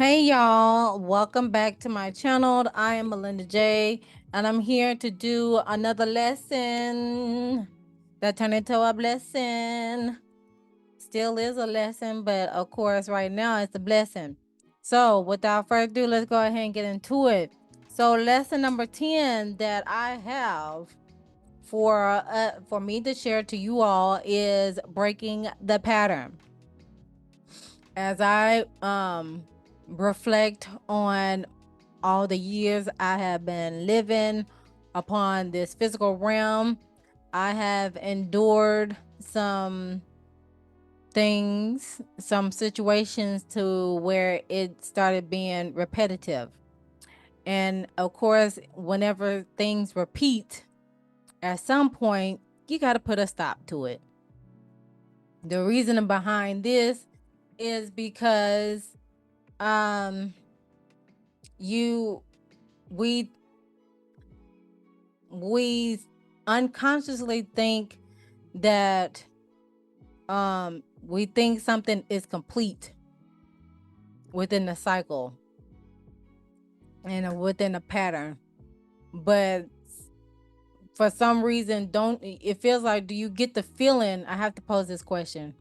Hey y'all, welcome back to my channel. I am Molinda Jae, and I'm here to do another lesson that turned into a blessing. Still is a lesson, but of course, right now it's a blessing. So, without further ado, let's go ahead and get into it. So, lesson number 10 that I have for me to share to you all is breaking the pattern. As I reflect on all the years I have been living upon this physical realm, I have endured some things, some situations to where it started being repetitive. And of course, whenever things repeat, at some point, you got to put a stop to it. The reason behind this is because um you we we unconsciously think that we think something is complete within the cycle and within a pattern, but for some reason don't it feels like, do you get the feeling, I have to pose this question,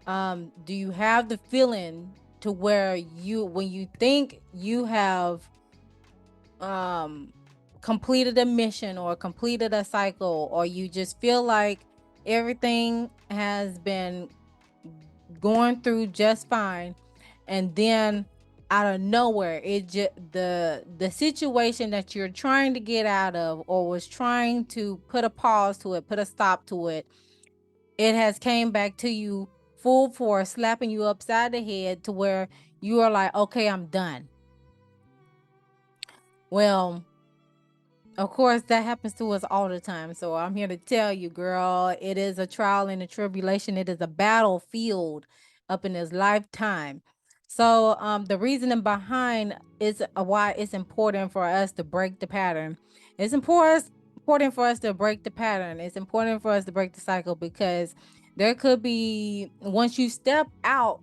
do you have the feeling to where when you think you have completed a mission or completed a cycle, or you just feel like everything has been going through just fine, and then out of nowhere it just the situation that you're trying to get out of, or was trying to put a pause to it, put a stop to it, it has came back to you full force, slapping you upside the head to where you are like, okay, I'm done. Well, of course, that happens to us all the time. So I'm here to tell you, girl, it is a trial and a tribulation. It is a battlefield up in this lifetime. So the reasoning behind is why it's important for us to break the pattern. It's important for us to break the pattern. It's important for us to break the cycle, because there could be, once you step out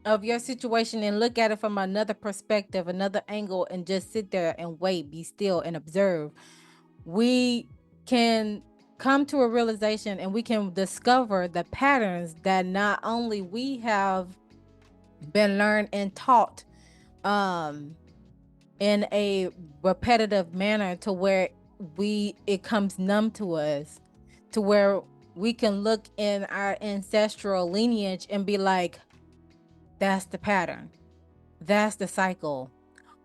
of your situation and look at it from another perspective, another angle, and just sit there and wait, be still, and observe, we can come to a realization and we can discover the patterns that not only we have been learned and taught um in a repetitive manner, to where it comes numb to us, to where we can look in our ancestral lineage and be like, that's the pattern, that's the cycle.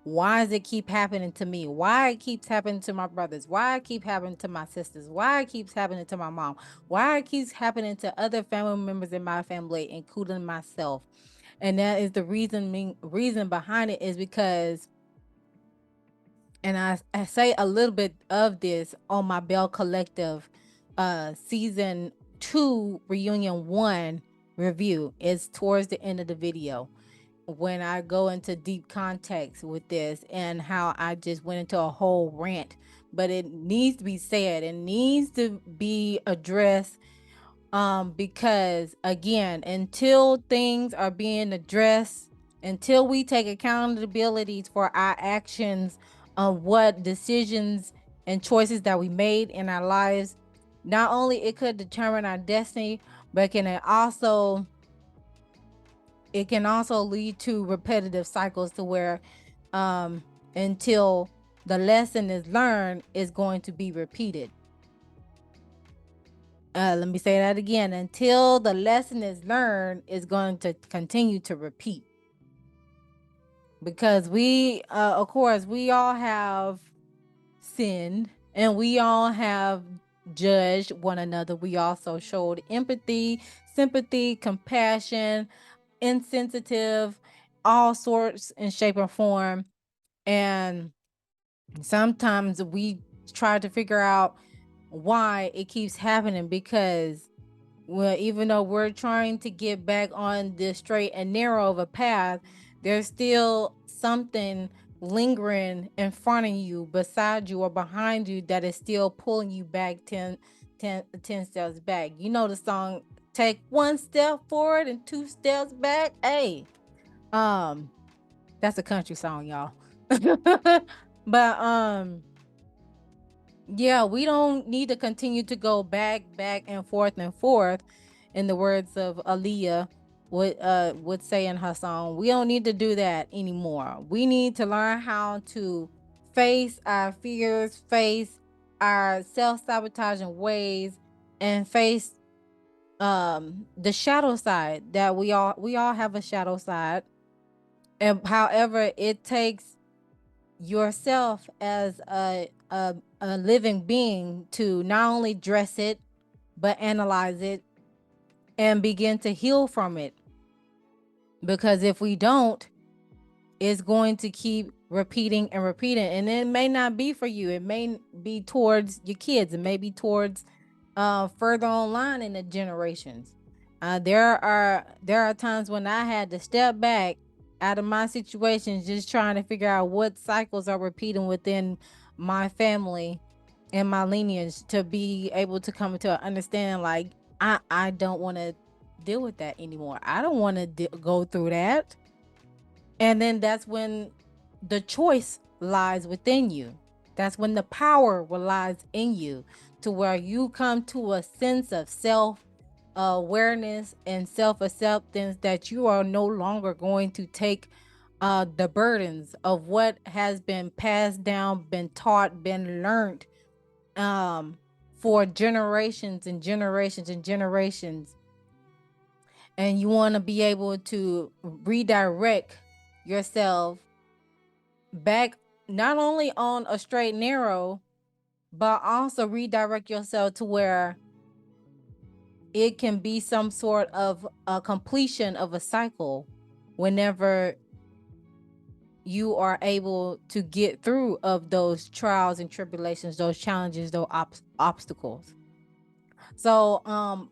Why does it keep happening to me? Why it keeps happening to my brothers? Why it keep happening to my sisters? Why it keeps happening to my mom? Why it keeps happening to other family members in my family, including myself? And that is the reason behind it, is because, and I say a little bit of this on my Bell Collective season 2 reunion 1 review. It's towards the end of the video, when I go into deep context with this and how I just went into a whole rant. But it needs to be said, it needs to be addressed, because again, until things are being addressed, until we take accountability for our actions, of what decisions and choices that we made in our lives, not only it could determine our destiny, but it can also lead to repetitive cycles, to where until the lesson is learned, is going to be repeated. Let me say that again. Until the lesson is learned, is going to continue to repeat. Because of course, we all have sinned, and we all have judged one another. We also showed empathy, sympathy, compassion, insensitive, all sorts in shape or form. And sometimes we try to figure out why it keeps happening, because, well, even though we're trying to get back on the straight and narrow of a path, there's still something lingering in front of you, beside you, or behind you, that is still pulling you back 10 steps back. You know the song, take one step forward and two steps back. Hey, um That's a country song, y'all. But yeah, we don't need to continue to go back and forth. In the words of Aaliyah would say in her song, we don't need to do that anymore. We need to learn how to face our fears, face our self-sabotaging ways, and face the shadow side that we all have a shadow side. And however, it takes yourself as a living being to not only dress it but analyze it and begin to heal from it, because if we don't, it's going to keep repeating and repeating, and it may not be for you. It may be towards your kids. It may be towards further online in the generations. There are times when I had to step back out of my situations, just trying to figure out what cycles are repeating within my family and my lineage, to be able to come to an understanding, like, I don't want to deal with that anymore. I don't want to go through that. And then that's when the choice lies within you. That's when the power lies in you, to where you come to a sense of self awareness and self acceptance, that you are no longer going to take the burdens of what has been passed down, been taught, been learned um, for generations and generations and generations. And you want to be able to redirect yourself back, not only on a straight and narrow, but also redirect yourself to where it can be some sort of a completion of a cycle whenever you are able to get through of those trials and tribulations, those challenges, those obstacles. So,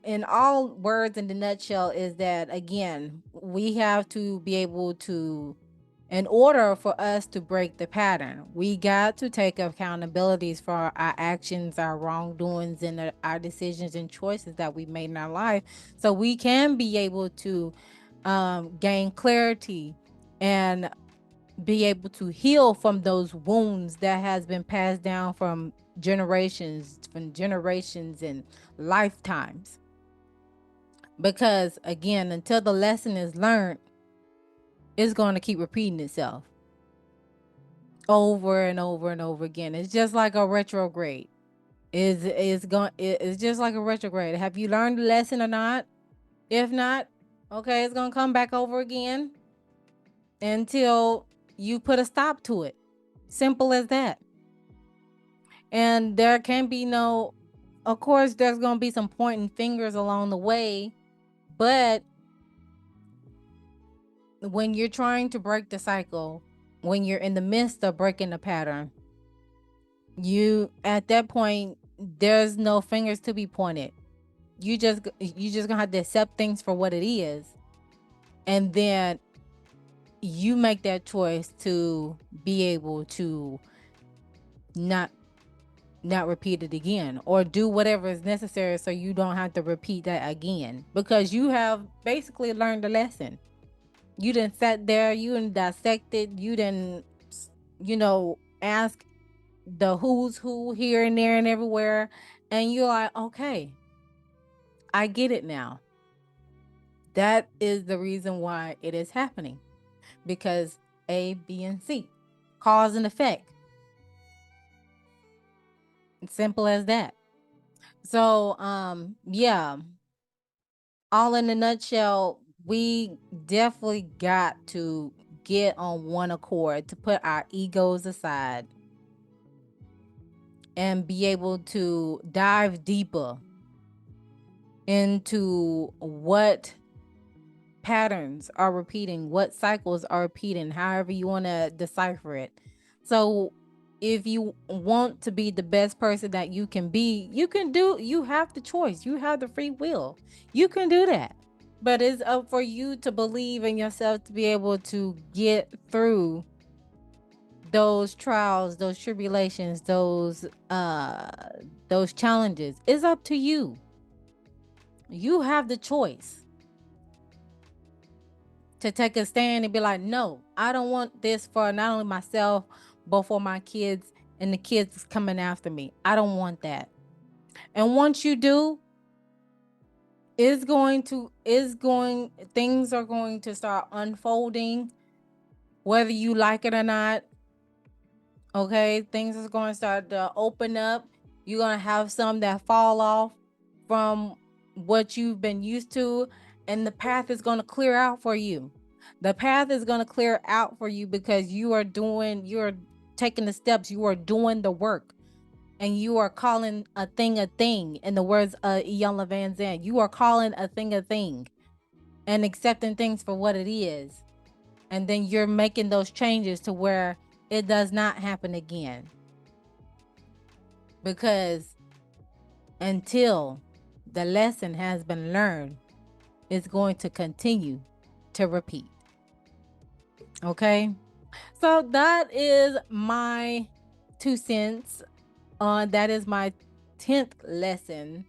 in all words, in the nutshell, is that again, we have to be able to, in order for us to break the pattern, we got to take accountabilities for our actions, our wrongdoings, and our decisions and choices that we made in our life, so we can be able to gain clarity and be able to heal from those wounds that has been passed down from generations and lifetimes. Because again, until the lesson is learned, it's going to keep repeating itself over and over and over again. It's just like a retrograde. It's just like a retrograde. Have you learned the lesson or not? If not, okay, it's going to come back over again until you put a stop to it. Simple as that. And there can be no, of course, there's going to be some pointing fingers along the way, but when you're trying to break the cycle, when you're in the midst of breaking the pattern, you, at that point, there's no fingers to be pointed. You just gonna have to accept things for what it is, and then you make that choice to be able to not repeat it again, or do whatever is necessary so you don't have to repeat that again, because you have basically learned the lesson. You didn't sat there, you didn't dissected, you didn't, ask the who's who here and there and everywhere, and you're like, okay, I get it now. That is the reason why it is happening, because A, B, and C, cause and effect. Simple as that. So, yeah, all in a nutshell, we definitely got to get on one accord, to put our egos aside and be able to dive deeper into what patterns are repeating, what cycles are repeating, however you want to decipher it. So, if you want to be the best person that you can be, you have the choice, you have the free will, you can do that. But it's up for you to believe in yourself, to be able to get through those trials, those tribulations, those challenges. It's up to you. You have the choice to take a stand and be like, no, I don't want this for not only myself, but for my kids and the kids coming after me. I don't want that. And once you do, things are going to start unfolding, whether you like it or not. Okay, things is going to start to open up. You're going to have some that fall off from what you've been used to, and the path is going to clear out for you. The path is going to clear out for you because you're taking the steps, you are doing the work, and you are calling a thing a thing. In the words of Iyanla Van Zandt, you are calling a thing and accepting things for what it is. And then you're making those changes to where it does not happen again. Because until the lesson has been learned, it's going to continue to repeat. Okay? So that is my 2 cents on that is my 10th lesson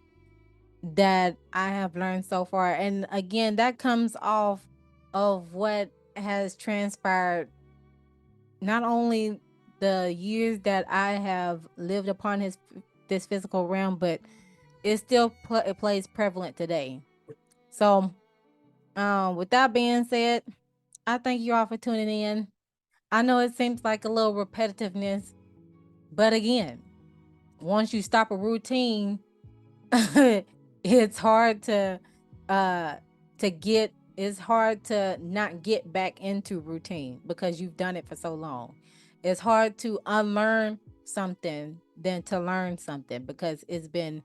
that I have learned so far. And again, that comes off of what has transpired, not only the years that I have lived upon this physical realm, but it plays prevalent today. So, with that being said, I thank you all for tuning in. I know it seems like a little repetitiveness, but again, once you stop a routine, it's hard it's hard to not get back into routine because you've done it for so long. It's hard to unlearn something than to learn something because it's been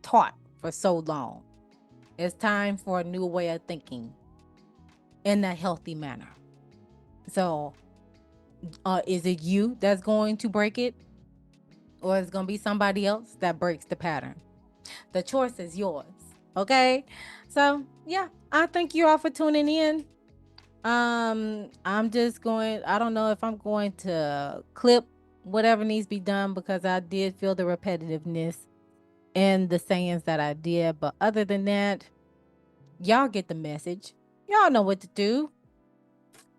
taught for so long. It's time for a new way of thinking in a healthy manner. So, is it you that's going to break it, or is it going to be somebody else that breaks the pattern? The choice is yours. Okay. So, yeah, I thank you all for tuning in. I don't know if I'm going to clip whatever needs to be done because I did feel the repetitiveness in the sayings that I did. But other than that, y'all get the message. Y'all know what to do.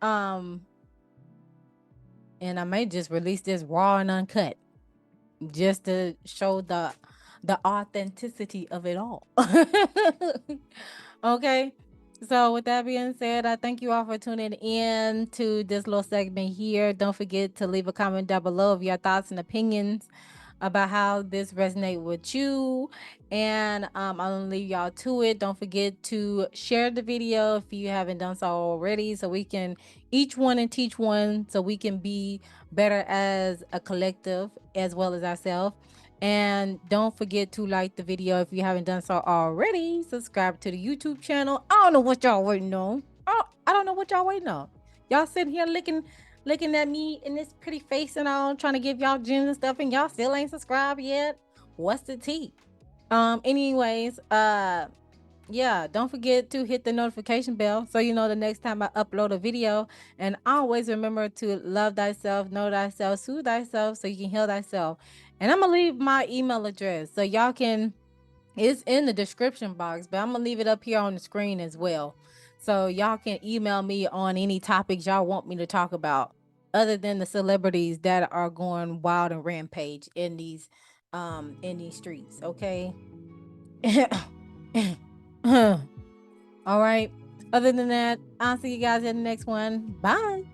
Um, and I may just release this raw and uncut just to show the authenticity of it all. Okay. So with that being said, I thank you all for tuning in to this little segment here. Don't forget to leave a comment down below of your thoughts and opinions about how this resonate with you, and I'm gonna leave y'all to it. Don't forget to share the video if you haven't done so already, so we can each one and teach one, so we can be better as a collective as well as ourselves. And don't forget to like the video if you haven't done so already. Subscribe to the YouTube channel. I don't know what y'all waiting on. I don't know what y'all waiting on. Y'all sitting here looking at me in this pretty face and all, trying to give y'all gems and stuff, and y'all still ain't subscribed yet. What's the tea? Anyways, yeah, don't forget to hit the notification bell so you know the next time I upload a video. And always remember to love thyself, know thyself, soothe thyself so you can heal thyself. And I'm gonna leave my email address so y'all can, it's in the description box, but I'm gonna leave it up here on the screen as well. So y'all can email me on any topics y'all want me to talk about, other than the celebrities that are going wild and rampage in these streets, okay? All right. Other than that, I'll see you guys in the next one. Bye.